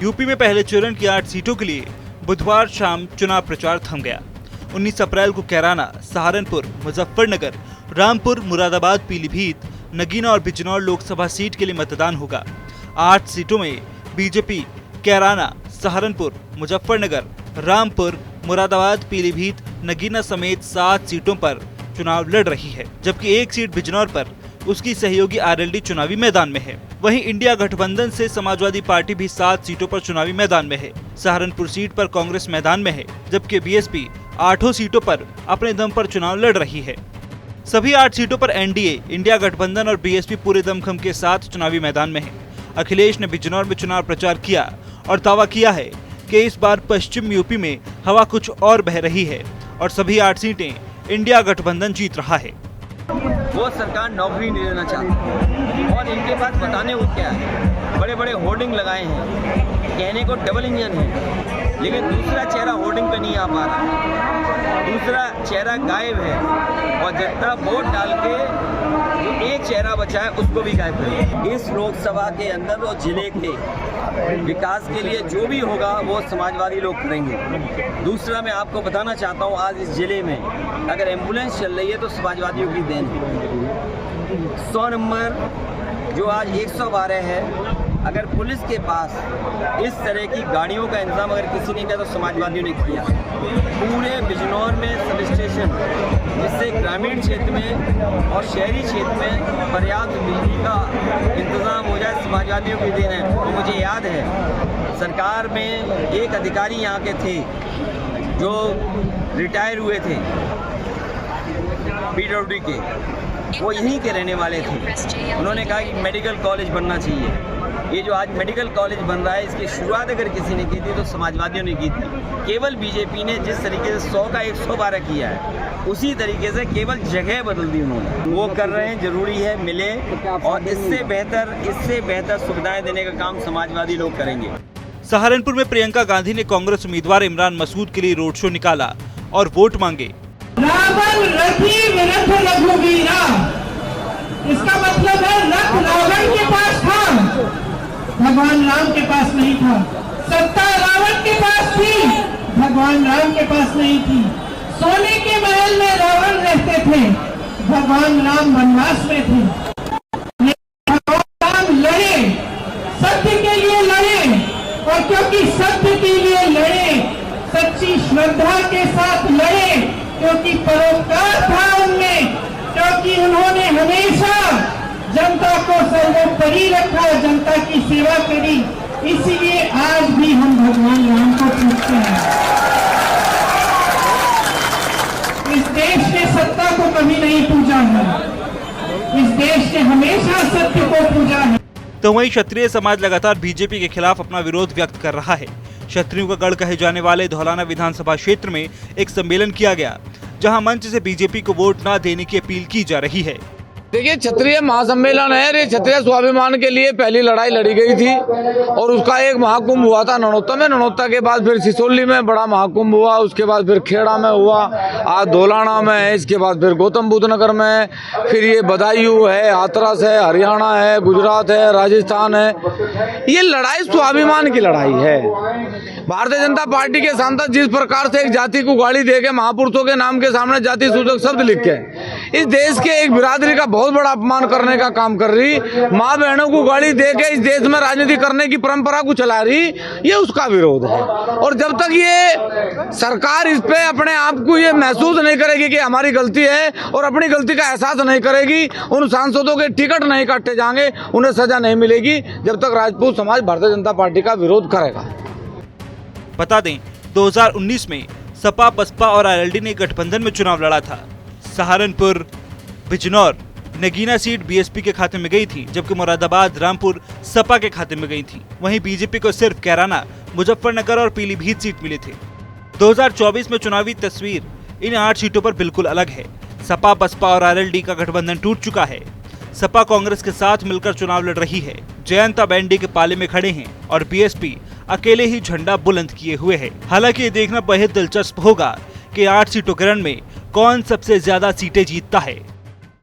UP में पहले चरण की 8 सीटों के लिए बुधवार शाम चुनाव प्रचार थम गया। 19 अप्रैल को कैराना, सहारनपुर, मुजफ्फरनगर, रामपुर, मुरादाबाद, पीलीभीत, नगीना और बिजनौर लोकसभा सीट के लिए मतदान होगा। 8 सीटों में बीजेपी कैराना, सहारनपुर, मुजफ्फरनगर, रामपुर, मुरादाबाद, पीलीभीत, नगीना समेत 7 सीटों पर चुनाव लड़ रही है, जबकि एक सीट बिजनौर पर उसकी सहयोगी आरएलडी चुनावी मैदान में है। वहीं इंडिया गठबंधन से समाजवादी पार्टी भी 7 सीटों पर चुनावी मैदान में है। सहारनपुर सीट पर कांग्रेस मैदान में है, जबकि बीएसपी 8 सीटों पर अपने दम पर चुनाव लड़ रही है। सभी 8 सीटों पर एनडीए, इंडिया गठबंधन और बीएसपी पूरे दमखम के साथ चुनावी मैदान में है। अखिलेश ने बिजनौर में चुनाव प्रचार किया और दावा किया है कि इस बार पश्चिम यूपी में हवा कुछ और बह रही है और सभी 8 सीटें इंडिया गठबंधन जीत रहा है। वो सरकार नौकरी नहीं देना चाहती और इनके पास बताने को क्या है, बड़े बड़े होर्डिंग लगाए हैं, कहने को डबल इंजन है, लेकिन दूसरा चेहरा होर्डिंग पे नहीं आ पा रहा, दूसरा चेहरा गायब है और जनता वोट डाल के जो एक चेहरा बचा है उसको भी गायब करें। इस लोकसभा के अंदर और जिले के विकास के लिए जो भी होगा वो समाजवादी लोग करेंगे। दूसरा मैं आपको बताना चाहता हूँ, आज इस जिले में अगर एम्बुलेंस चल रही है तो समाजवादियों की देन है। 100 नंबर जो आज 112 है, अगर पुलिस के पास इस तरह की गाड़ियों का इंतजाम अगर किसी ने किया तो समाजवादियों ने किया। पूरे बिजनौर में सब स्टेशन, जिससे ग्रामीण क्षेत्र में और शहरी क्षेत्र में पर्याप्त बिजली का इंतजाम हो जाए, समाजवादियों की देन है। तो मुझे याद है सरकार में एक अधिकारी यहाँ के थे जो रिटायर हुए थे पीडब्ल्यूडी के, वो यहीं के रहने वाले थे। उन्होंने कहा कि मेडिकल कॉलेज बनना चाहिए। ये जो आज मेडिकल कॉलेज बन रहा है, इसकी शुरुआत अगर किसी ने की थी तो समाजवादियों ने की थी। केवल बीजेपी ने जिस तरीके से 100 का 112 किया है, उसी तरीके से केवल जगह बदल दी उन्होंने। वो कर रहे हैं, जरूरी है मिले, और इससे बेहतर सुविधाएं देने का काम समाजवादी लोग करेंगे। सहारनपुर में प्रियंका गांधी ने कांग्रेस उम्मीदवार इमरान मसूद के लिए रोड शो निकाला और वोट मांगे। रावण रथी विरथ रघुवीरा, इसका मतलब है रथ रावण के पास था, भगवान राम के पास नहीं था। सत्ता रावण के पास थी, भगवान राम के पास नहीं थी। सोने के महल में रावण रहते थे, भगवान राम वनवास में थे। भगवान राम लड़े, सत्य के लिए लड़े, और क्योंकि सत्य के लिए लड़े, सच्ची श्रद्धा के साथ लड़े, क्योंकि परोपकार था उनमें, क्योंकि उन्होंने हमेशा जनता को सर्वोपरि रखा, जनता की सेवा करी, इसीलिए आज भी हम भगवान राम को पूजते हैं। इस देश ने सत्ता को कभी नहीं पूजा है, इस देश ने हमेशा सत्य को पूजा है। तो वहीं क्षत्रिय समाज लगातार बीजेपी के खिलाफ अपना विरोध व्यक्त कर रहा है। क्षत्रियों का गढ़ कहे जाने वाले धौलाना विधानसभा क्षेत्र में एक सम्मेलन किया गया, जहां मंच से बीजेपी को वोट न देने की अपील की जा रही है। देखिए, क्षत्रिय महासम्मेलन है, ये क्षत्रिय स्वाभिमान के लिए पहली लड़ाई लड़ी गई थी और उसका एक महाकुंभ हुआ था ननौता में। ननौता के बाद फिर सिसोली में बड़ा महाकुंभ हुआ, उसके बाद फिर खेड़ा में हुआ, आज धौलाना में है, इसके बाद फिर गौतम बुद्ध नगर में, फिर ये बदायूं है, हाथरस है, हरियाणा है, गुजरात है, राजस्थान है। ये लड़ाई स्वाभिमान की लड़ाई है। भारतीय जनता पार्टी के सांसद जिस प्रकार से एक जाति को गाली देके महापुरुषों के नाम के सामने जाति सूचक शब्द लिख के इस देश के एक बिरादरी का बहुत बड़ा अपमान करने का काम कर रही, माँ बहनों को गाली देके इस देश में राजनीति करने की परंपरा को चला रही, ये उसका विरोध है। और जब तक ये सरकार इस पे अपने आप को ये महसूस नहीं करेगी कि हमारी गलती है और अपनी गलती का एहसास नहीं करेगी, उन सांसदों के टिकट नहीं काटे जाएंगे, उन्हें सजा नहीं मिलेगी, जब तक राजपूत समाज भारतीय जनता पार्टी का विरोध करेगा। बता दें, 2019 में सपा, बसपा और आरएलडी ने गठबंधन में चुनाव लड़ा था। सहारनपुर, बिजनौर, नगीना सीट बीएसपी के खाते में गई थी, जबकि मुरादाबाद, रामपुर सपा के खाते में गई थी। वहीं बीजेपी को सिर्फ कैराना, मुजफ्फरनगर और पीलीभीत सीट मिली थी। 2024 में चुनावी तस्वीर इन 8 सीटों पर बिल्कुल अलग है। सपा, बसपा और आरएलडी का गठबंधन टूट चुका है। सपा कांग्रेस के साथ मिलकर चुनाव लड़ रही है। जयंत बैंडी के पाले में खड़े हैं और बीएसपी अकेले ही झंडा बुलंद किए हुए है। हालांकि ये देखना बेहद दिलचस्प होगा कि 8 सीटों के रण में कौन सबसे ज्यादा सीटें जीतता है।